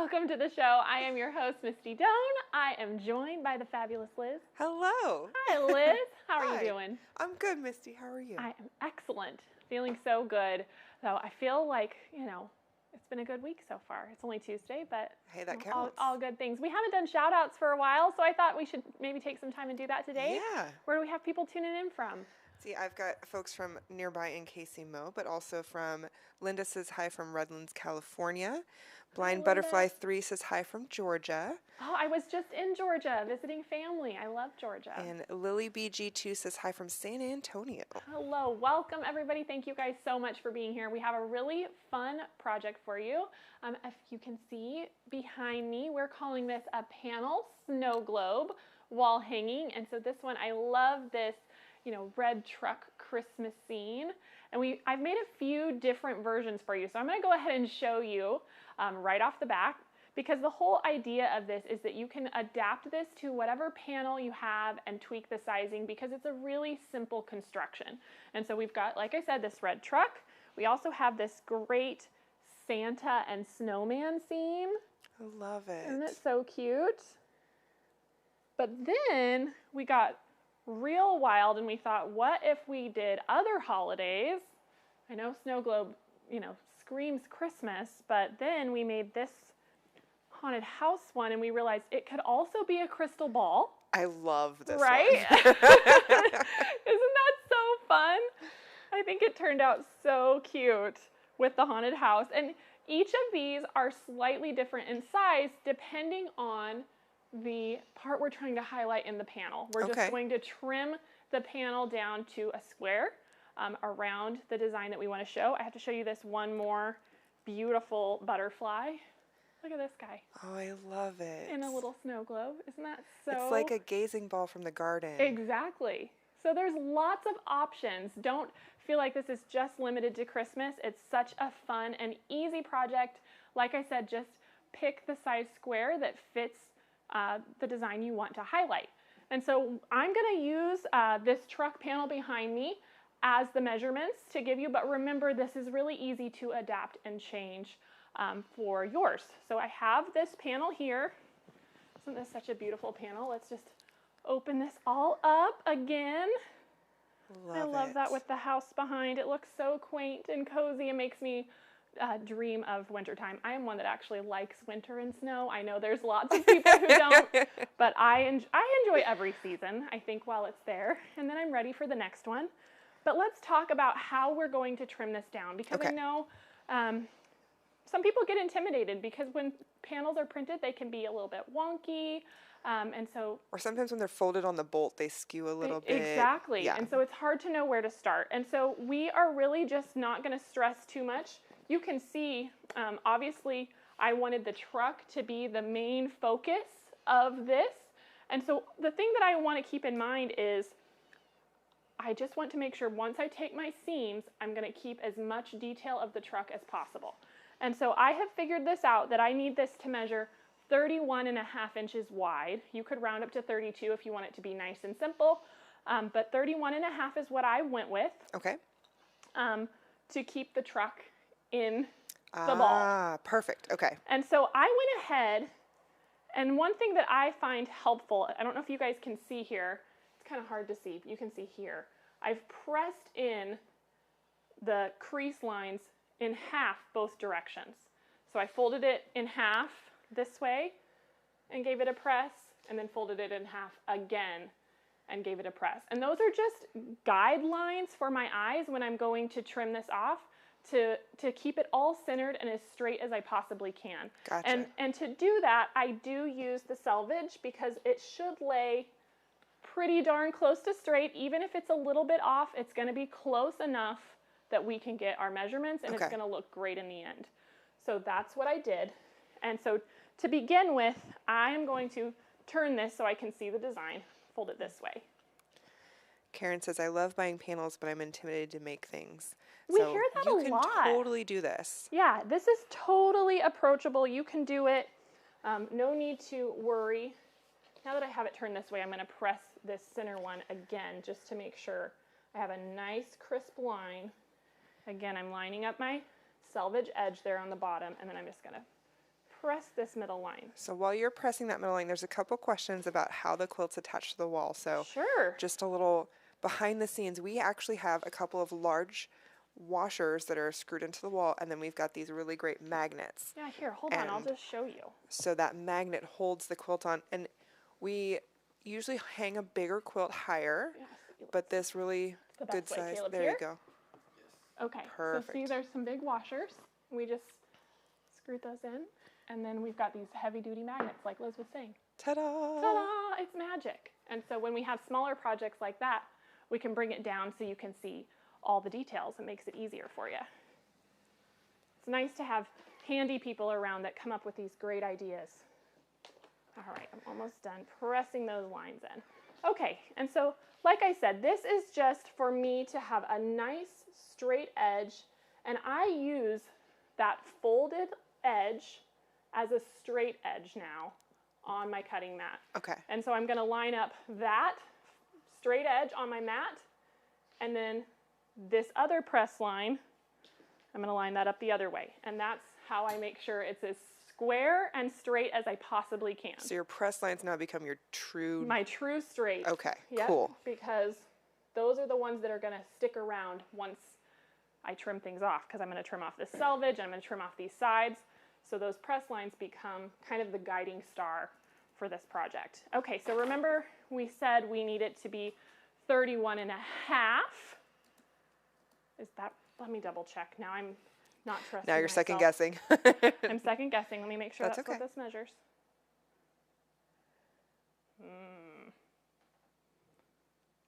Welcome to the show. I am your host, Misty Doan. I am joined by the fabulous Liz. Hello. Hi, Liz. How are Hi. you doing? I'm good, Misty. How are you? I am excellent. Feeling so good. So I feel like, it's been a good week so far. It's only Tuesday, but Hey, that counts. all good things. We haven't done shout outs for a while, so I thought we should maybe take some time and do that today. Yeah. Where do we have people tuning in from? See, I've got folks from nearby in KC but also from Linda says hi from Redlands, California. Blind Butterfly 3 says hi from Georgia. Oh, I was just in Georgia visiting family. I love Georgia. And Lily BG2 says hi from San Antonio. Hello, welcome everybody. Thank you guys so much for being here. We have a really fun project for you. If you can see behind me, we're calling this a panel snow globe wall hanging. And so this one, I love this, red truck Christmas scene. And I've made a few different versions for you. So I'm gonna go ahead and show you right off the bat, because the whole idea of this is that you can adapt this to whatever panel you have and tweak the sizing, because it's a really simple construction. And so we've got, like I said, this red truck. We also have this great Santa and snowman theme. I love it. Isn't it so cute? But then we got real wild and we thought, what if we did other holidays? I know Snow Globe, screams Christmas, but then we made this haunted house one and we realized it could also be a crystal ball. I love this right? one. Isn't that so fun? I think it turned out so cute with the haunted house. And each of these are slightly different in size depending on the part we're trying to highlight in the panel. We're just going to trim the panel down to a square around the design that we want to show. I have to show you this one more beautiful butterfly. Look at this guy. Oh, I love it. In a little snow globe. Isn't that so? It's like a gazing ball from the garden. Exactly. So there's lots of options. Don't feel like this is just limited to Christmas. It's such a fun and easy project. Like I said, just pick the size square that fits the design you want to highlight. And so I'm going to use this truck panel behind me as the measurements to give you, but remember this is really easy to adapt and change for yours. So I have this panel here. Isn't this such a beautiful panel? Let's just open this all up again. I love that with the house behind. It looks so quaint and cozy. It makes me dream of wintertime. I am one that actually likes winter and snow. I know there's lots of people who don't, but I enjoy every season, I think, while it's there. And then I'm ready for the next one. But let's talk about how we're going to trim this down, because I know some people get intimidated because when panels are printed, they can be a little bit wonky. Or sometimes when they're folded on the bolt, they skew a little bit. Exactly. Yeah. And so it's hard to know where to start. And so we are really just not going to stress too much. You can see, obviously, I wanted the truck to be the main focus of this. And so the thing that I want to keep in mind is I just want to make sure once I take my seams, I'm going to keep as much detail of the truck as possible. And so I have figured this out, that I need this to measure 31.5 inches wide. You could round up to 32 if you want it to be nice and simple, but 31.5 is what I went with. Okay. To keep the truck in the ball. Ah, perfect. Okay. And so I went ahead, and one thing that I find helpful, I don't know if you guys can see here, it's kind of hard to see, but you can see here, I've pressed in the crease lines in half both directions. So I folded it in half this way and gave it a press, and then folded it in half again and gave it a press. And those are just guidelines for my eyes when I'm going to trim this off, to keep it all centered and as straight as I possibly can. Gotcha. And to do that, I do use the selvage, because it should lay pretty darn close to straight. Even if it's a little bit off, it's going to be close enough that we can get our measurements, and it's going to look great in the end. So that's what I did. And so to begin with, I am going to turn this so I can see the design. Fold it this way. Karen says, I love buying panels, but I'm intimidated to make things. We hear that a lot. You can totally do this. Yeah, this is totally approachable. You can do it. No need to worry. Now that I have it turned this way, I'm going to press this center one again just to make sure I have a nice crisp line. Again, I'm lining up my selvage edge there on the bottom, and then I'm just going to press this middle line. So while you're pressing that middle line, there's a couple questions about how the quilt's attached to the wall. So Sure. just a little behind the scenes, we actually have a couple of large washers that are screwed into the wall, and then we've got these really great magnets. Yeah, here, hold on, I'll And just show you. so that magnet holds the quilt on, and we usually hang a bigger quilt higher, Yes, but this really the good best way, size. Caleb, There here? you go. Okay, Perfect. so see there's some big washers. We just screwed those in, and then we've got these heavy-duty magnets, like Liz was saying. Ta-da! Ta-da! It's magic. And so when we have smaller projects like that, we can bring it down so you can see all the details. It makes it easier for you. It's nice to have handy people around that come up with these great ideas. All right, I'm almost done pressing those lines in. Okay, and so like I said, this is just for me to have a nice straight edge, and I use that folded edge as a straight edge now on my cutting mat. Okay. And so I'm going to line up that straight edge on my mat, and then this other press line, I'm going to line that up the other way. And that's how I make sure it's as square and straight as I possibly can. So your press lines now become your true... My true straight. Okay, Yep, cool. because those are the ones that are going to stick around once I trim things off, because I'm going to trim off this selvage, and I'm going to trim off these sides. So those press lines become kind of the guiding star for this project. Okay, so remember we said we need it to be 31 and a half. Is that, let me double check. Now I'm not trusting Now you're myself. second guessing. I'm second guessing. Let me make sure that's okay. what this measures.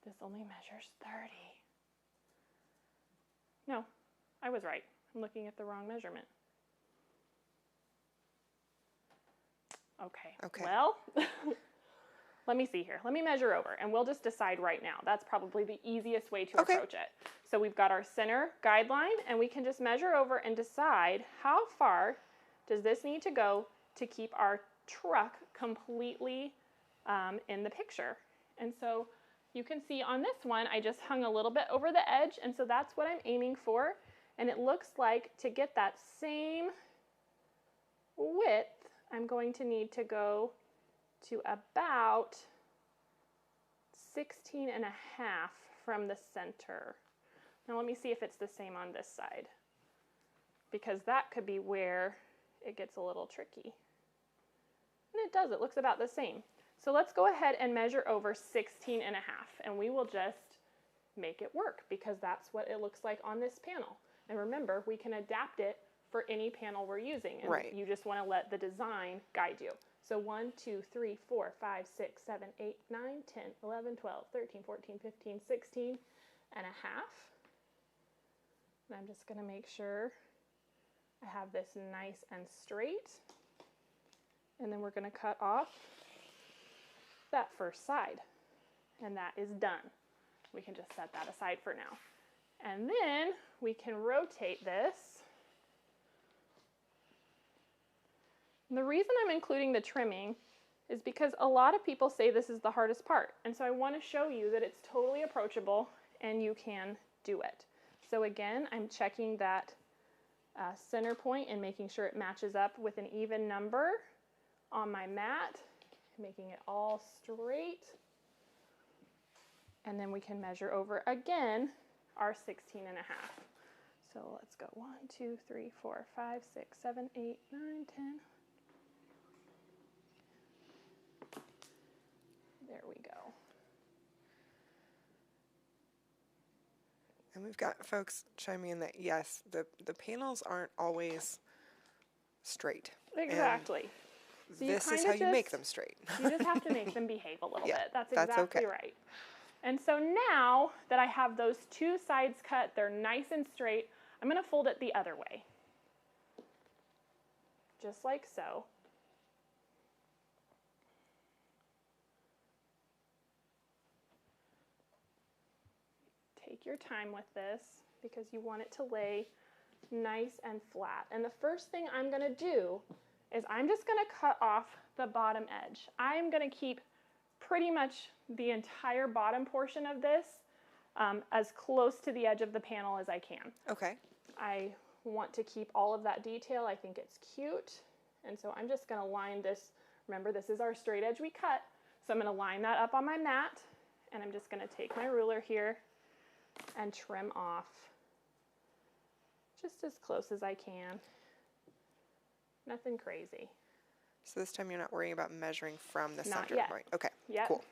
This only measures 30. No, I was right. I'm looking at the wrong measurement. Okay. Well, let me see here. Let me measure over, and we'll just decide right now. That's probably the easiest way to approach it. So we've got our center guideline, and we can just measure over and decide how far does this need to go to keep our truck completely in the picture. And so you can see on this one, I just hung a little bit over the edge, and so that's what I'm aiming for. And it looks like to get that same width, I'm going to need to go to about 16 and a half from the center. Now let me see if it's the same on this side, because that could be where it gets a little tricky. And it does, it looks about the same. So let's go ahead and measure over 16 and a half, and we will just make it work, because that's what it looks like on this panel. And remember, we can adapt it for any panel we're using, and you just want to let the design guide you. So 1, 2, 3, 4, 5, 6, 7, 8, 9, 10, 11, 12, 13, 14, 15, 16 and a half. And I'm just going to make sure I have this nice and straight. And then we're going to cut off that first side. And that is done. We can just set that aside for now. And then we can rotate this. And the reason I'm including the trimming is because a lot of people say this is the hardest part. And so I want to show you that it's totally approachable and you can do it. So again, I'm checking that center point and making sure it matches up with an even number on my mat, making it all straight. And then we can measure over again our 16 and a half. So let's go 1, 2, 3, 4, 5, 6, 7, 8, 9, 10. There we go. And we've got folks chiming in that, yes, the panels aren't always straight. Exactly. So this is how you make them straight. You just have to make them behave a little bit. That's exactly okay. right. And so now that I have those two sides cut, they're nice and straight, I'm going to fold it the other way. Just like so. Take your time with this because you want it to lay nice and flat. And the first thing I'm going to do is I'm just going to cut off the bottom edge. I'm going to keep pretty much the entire bottom portion of this as close to the edge of the panel as I can. Okay. I want to keep all of that detail. I think it's cute. And so I'm just going to line this. Remember, this is our straight edge we cut. So I'm going to line that up on my mat, and I'm just going to take my ruler here and trim off just as close as I can. Nothing crazy. So this time you're not worrying about measuring from the Not center yet. point. Okay, Yep. cool.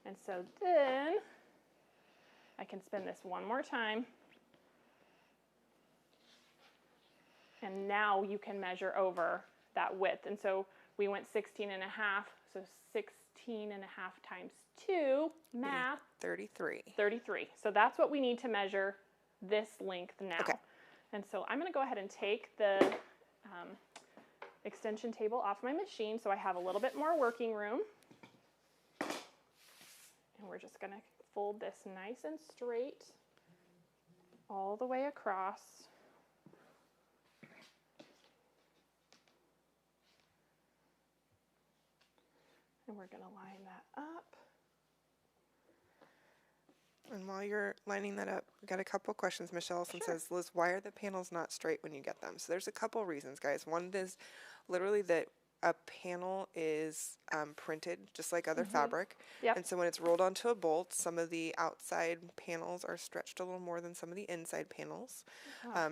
And so then I can spin this one more time. And now you can measure over that width. And so we went 16 and a half. So 16 and a half times 2, math. 33. 33. So that's what we need to measure this length now. Okay. And so I'm going to go ahead and take the extension table off my machine so I have a little bit more working room. And we're just going to fold this nice and straight all the way across. And we're going to line that up. And while you're lining that up, we got a couple questions. Michelle Sure. says, Liz, why are the panels not straight when you get them? So there's a couple reasons, guys. One is literally that a panel is printed just like other fabric. Yep. And so when it's rolled onto a bolt, some of the outside panels are stretched a little more than some of the inside panels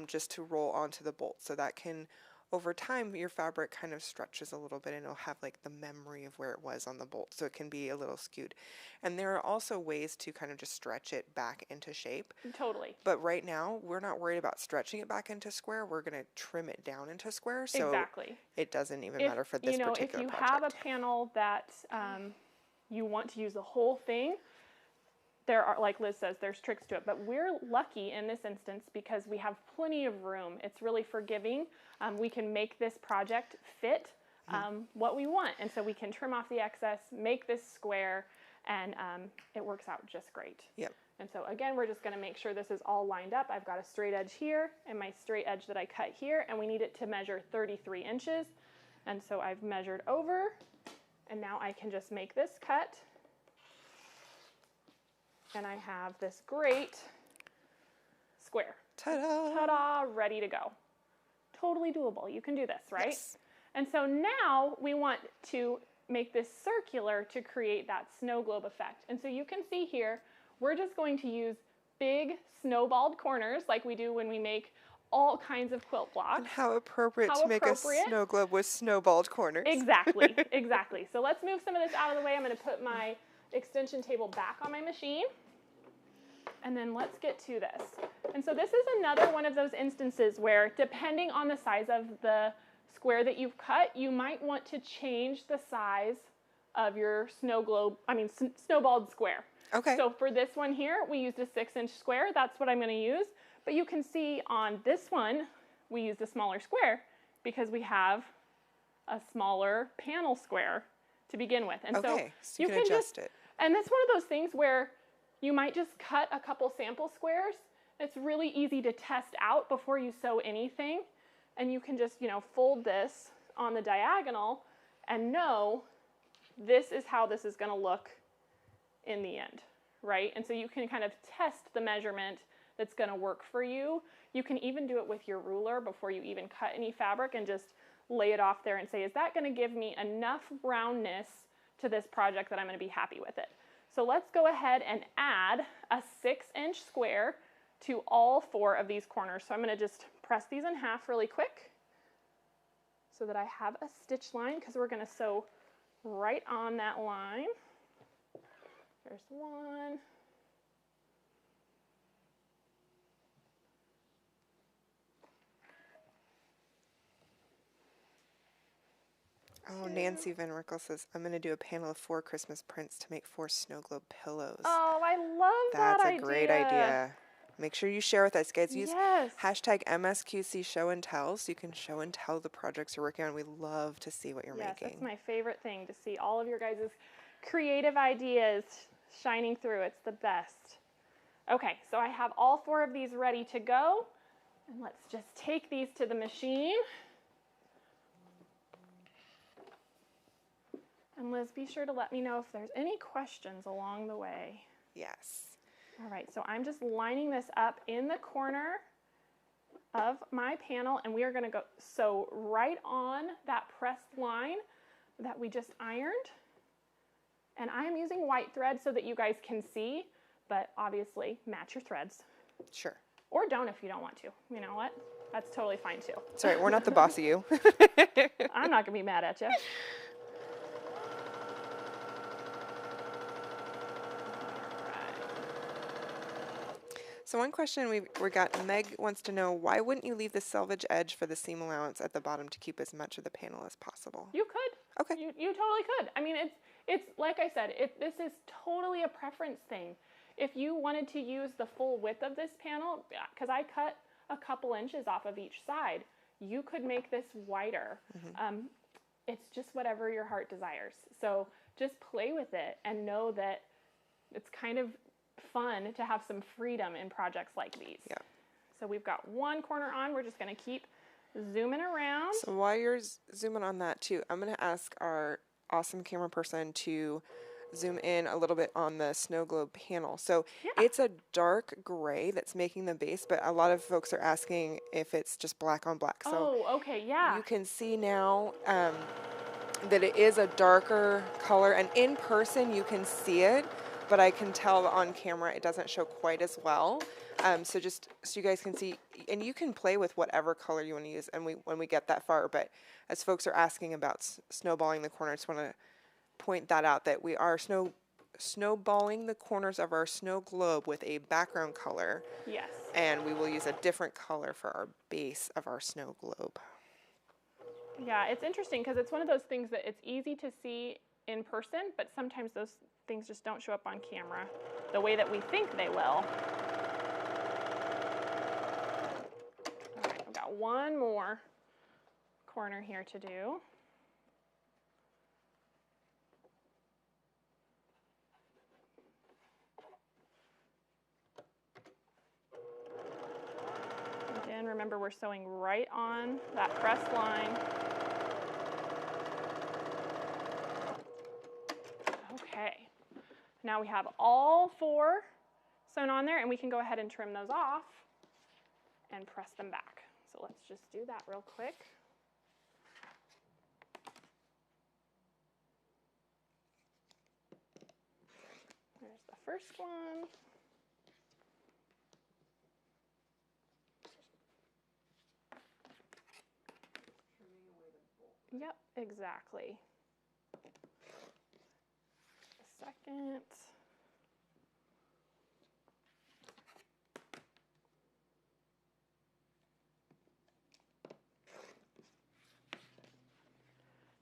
just to roll onto the bolt. So that can, over time, your fabric kind of stretches a little bit and it'll have like the memory of where it was on the bolt. So it can be a little skewed. And there are also ways to kind of just stretch it back into shape. Totally. But right now, we're not worried about stretching it back into square. We're going to trim it down into square. So Exactly. it doesn't even matter for this particular project. If you have a panel that you want to use the whole thing, there are, like Liz says, there's tricks to it. But we're lucky in this instance because we have plenty of room. It's really forgiving. We can make this project fit what we want. And so we can trim off the excess, make this square, and it works out just great. Yep. And so again, we're just going to make sure this is all lined up. I've got a straight edge here and my straight edge that I cut here, and we need it to measure 33 inches. And so I've measured over, and now I can just make this cut. And I have this great square. Ta-da! Ta-da, ready to go. Totally doable. You can do this, right? Yes. And so now we want to make this circular to create that snow globe effect. And so you can see here, we're just going to use big snowballed corners like we do when we make all kinds of quilt blocks. And how appropriate to make a snow globe with snowballed corners. Exactly, exactly. So let's move some of this out of the way. I'm going to put my extension table back on my machine. And then let's get to this. And so this is another one of those instances where, depending on the size of the square that you've cut, you might want to change the size of your snowballed square. Okay. So for this one here, we used a 6-inch square. That's what I'm going to use. But you can see on this one, we used a smaller square because we have a smaller panel square to begin with. And okay, so you can adjust it. And that's one of those things where you might just cut a couple sample squares. It's really easy to test out before you sew anything. And you can just, fold this on the diagonal and know this is how this is going to look in the end, right? And so you can kind of test the measurement that's going to work for you. You can even do it with your ruler before you even cut any fabric and just lay it off there and say, is that going to give me enough roundness to this project that I'm going to be happy with it? So let's go ahead and add a 6-inch square to all 4 of these corners. So I'm going to just press these in half really quick so that I have a stitch line, because we're going to sew right on that line. There's one. Oh, Nancy Van Rickle says, I'm going to do a panel of 4 Christmas prints to make 4 snow globe pillows. Oh, I love that idea. That's a great idea. Make sure you share with us, guys. Use Yes. hashtag MSQC show and tell so you can show and tell the projects you're working on. We love to see what you're Yes, making. that's my favorite thing, to see all of your guys' creative ideas shining through. It's the best. Okay, so I have all 4 of these ready to go. And let's just take these to the machine. And Liz, be sure to let me know if there's any questions along the way. Yes. All right, so I'm just lining this up in the corner of my panel, and we are going to go sew right on that pressed line that we just ironed. And I am using white thread so that you guys can see, but obviously match your threads. Sure. Or don't if you don't want to. You know what? That's totally fine too. Sorry, we're not the boss of you. I'm not going to be mad at you. So one question we got, Meg wants to know, why wouldn't you leave the selvage edge for the seam allowance at the bottom to keep as much of the panel as possible? You could. Okay. You totally could. I mean, it's like I said, this is totally a preference thing. If you wanted to use the full width of this panel, because I cut a couple inches off of each side, you could make this wider. It's just whatever your heart desires. So just play with it and know that it's kind of fun to have some freedom in projects like these. Yeah. So we've got one corner on. We're just going to keep zooming around. So while you're zooming on that too, I'm going to ask our awesome camera person to zoom in a little bit on the snow globe panel. So it's a dark gray that's making the base, but a lot of folks are asking if it's just black on black. So okay, yeah. you can see now that it is a darker color, and in person you can see it, but I can tell on camera it doesn't show quite as well. So just so you guys can see, and you can play with whatever color you want to use, and when we get that far. But as folks are asking about snowballing the corner, I just want to point that out, that we are snowballing the corners of our snow globe with a background color. Yes. And we will use a different color for our base of our snow globe. Yeah, it's interesting because it's one of those things that it's easy to see in person, but sometimes those things just don't show up on camera the way that we think they will. All right, I've got one more corner here to do. Again, remember we're sewing right on that pressed line. Okay, now we have all four sewn on there, and we can go ahead and trim those off and press them back. So let's just do that real quick. There's the first one. Yep, exactly. The second.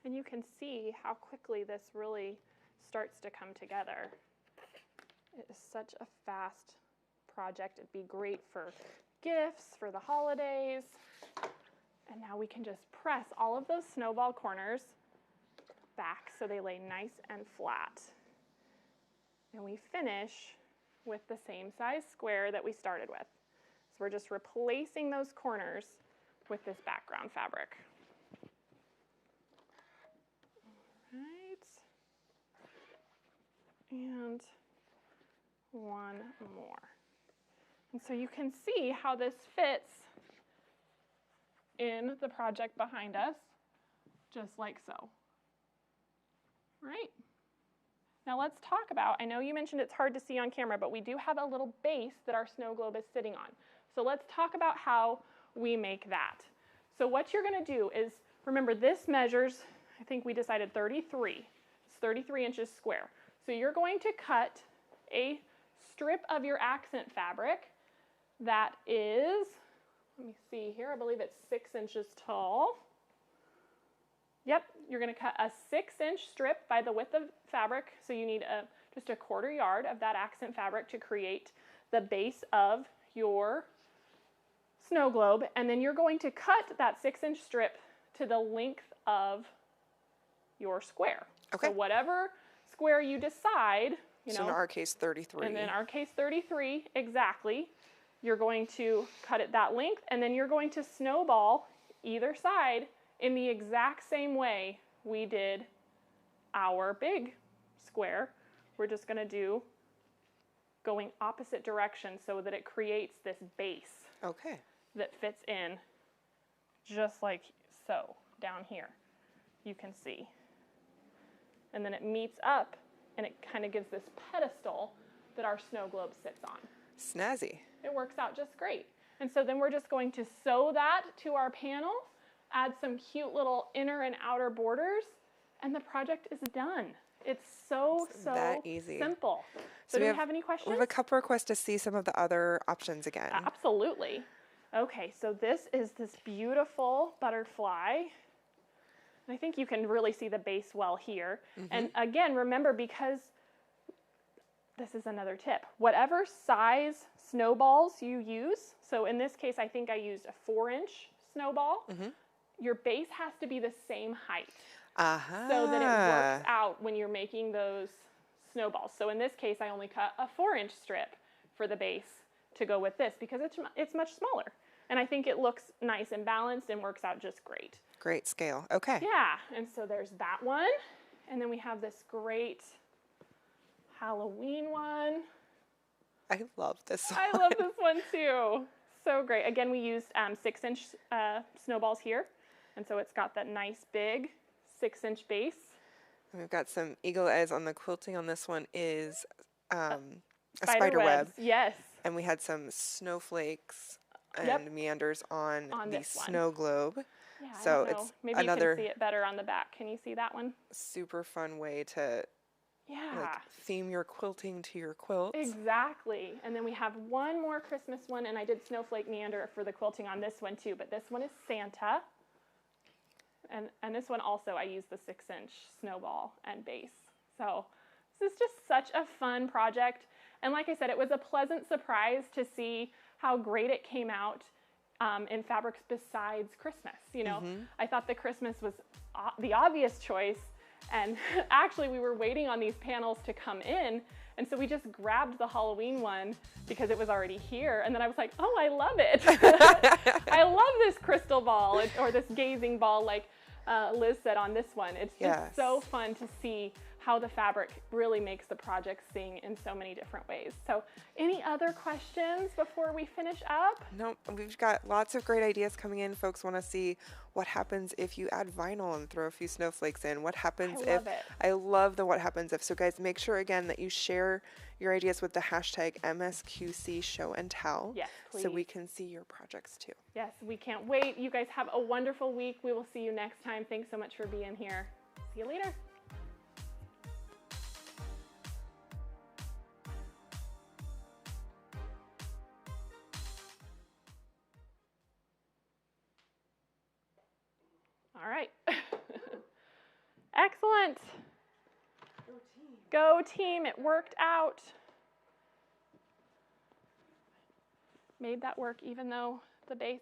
And you can see how quickly this really starts to come together. It is such a fast project. It'd be great for gifts, for the holidays. And now we can just press all of those snowball corners back so they lay nice and flat. And we finish with the same size square that we started with. So we're just replacing those corners with this background fabric. All right. And one more. And so you can see how this fits in the project behind us, just like so. Right? Now let's talk about, I know you mentioned it's hard to see on camera, but we do have a little base that our snow globe is sitting on. So let's talk about how we make that. So what you're going to do is, remember this measures, I think we decided 33. It's 33 inches square. So you're going to cut a strip of your accent fabric that is, let me see here, I believe it's 6 inches tall. Yep, you're going to cut a 6-inch strip by the width of fabric, so you need just a 1/4 yard of that accent fabric to create the base of your snow globe, and then you're going to cut that 6-inch strip to the length of your square. Okay. So whatever square you decide, So in our case, 33. And in our case, 33, exactly. You're going to cut it that length, and then you're going to snowball either side in the exact same way we did our big square. We're just going to do going opposite direction so that it creates this base. Okay. that fits in just like so down here. You can see. And then it meets up and it kind of gives this pedestal that our snow globe sits on. Snazzy. It works out just great. And so then we're just going to sew that to our panel, add some cute little inner and outer borders, and the project is done. It's so that easy. Simple. So do we have any questions? We have a couple requests to see some of the other options again. Absolutely. Okay, so this is this beautiful butterfly. And I think you can really see the base well here. And again, remember, because this is another tip, whatever size snowballs you use, so in this case, I think I used a 4-inch snowball, your base has to be the same height. So that it works out when you're making those snowballs. So in this case, I only cut a 4-inch strip for the base to go with this because it's much smaller. And I think it looks nice and balanced and works out just great. Great scale. Okay. Yeah, and so there's that one. And then we have this great Halloween one. I love this one. I love this one too. So great. Again, we used 6-inch snowballs here. And so it's got that nice big 6-inch base. And we've got some eagle eyes on the quilting on this one is a Spider web. Yes. And we had some snowflakes and meanders on the snow globe. Yeah, so it's maybe another you can see it better on the back. Can you see that one? super fun way to theme your quilting to your quilt. Exactly. And then we have one more Christmas one, and I did snowflake meander for the quilting on this one too, but this one is Santa. And this one also I used the 6-inch snowball and base. So this is just such a fun project. And like I said, it was a pleasant surprise to see how great it came out in fabrics besides Christmas. You know, I thought the Christmas was the obvious choice. And actually we were waiting on these panels to come in. And so we just grabbed the Halloween one because it was already here. And then I was like, oh, I love it. I love this crystal ball or this gazing ball like Liz said on this one. It's just so fun to see how the fabric really makes the project sing in so many different ways. So any other questions before we finish up? No, we've got lots of great ideas coming in. Folks want to see what happens if you add vinyl and throw a few snowflakes in. What happens if... I love the what happens if. So guys, make sure again that you share your ideas with the hashtag MSQC Show and Tell. Yes, please. So we can see your projects too. Yes, we can't wait. You guys have a wonderful week. We will see you next time. Thanks so much for being here. See you later. All right. Excellent. Go team. Go team. It worked out. Made that work even though the base